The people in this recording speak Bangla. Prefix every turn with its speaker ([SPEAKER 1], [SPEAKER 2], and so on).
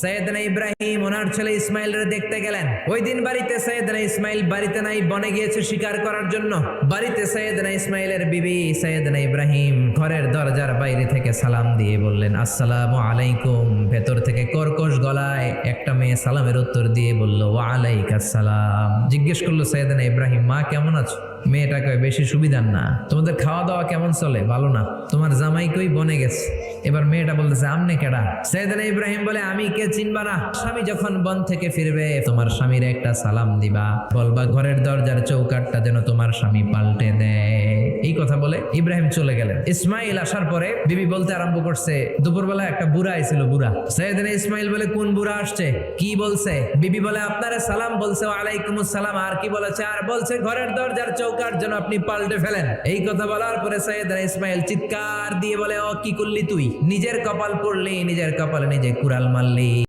[SPEAKER 1] সৈয়দনা ইব্রাহিম ওনার ছেলে ইসমাইলরে দেখতে গেলেন। ওই দিন বাড়িতে সৈয়দনা ইসমাইল বাড়িতে নাই, বনে গিয়েছে শিকার করার জন্য। বাড়িতে সৈয়দনা ইসমাইলের বিবি সৈয়দনা ইব্রাহিম ঘরের দরজার বাইরে থেকে সালাম দিয়ে বললেন, আসসালামু আলাইকুম। ভেতর থেকে কর্কশ গলায় একটা মেয়ে সালামের উত্তর দিয়ে বলল, ওয়া আলাইকাস সালাম। জিজ্ঞেস করলো সৈয়দনা ইব্রাহিম, মা কেমন আছো? মেয়েটা কয়, বেশি সুবিধার না। তোমাদের খাওয়া দাওয়া কেমন চলে? ভালো না। তোমার জামাই কই? বনে গেছে। এবার মেয়েটা বলতেছে, আমনে কেডা? সৈয়দনা ইব্রাহিম বলে, আমি কে চিনবা না? স্বামী যখন বন থেকে ফিরবে তোমার স্বামীর একটা সালাম দিবা, বলবা ঘরের দরজার চৌকাটটা যেন তোমার স্বামী পাল্টে দেয়। এই কথা বলে ইব্রাহিম চলে গেলেন। ইসমাইল আসার পরে বিবি বলতে আরম্ভ করছে, দুপুরবেলা একটা বুড়া আইছিল। বুড়া সৈয়দনা ইসমাইল বলে, কোন বুড়া আসছে? কি বলছে? বিবি বলে, আপনারে সালাম বলছে। ওয়ালাইকুমুস সালাম। আর কি বলেছে? আর বলছে ঘরের দরজার চৌকাট যেন আপনি পাল্টে ফেলেন। এই কথা বলার পরে সৈয়দনা ইসমাইল চিৎকার দিয়ে বলে, ও কি করলি তুই? নিজের কপাল পড়লি, নিজের কপালে নিজে কুড়াল মারলি।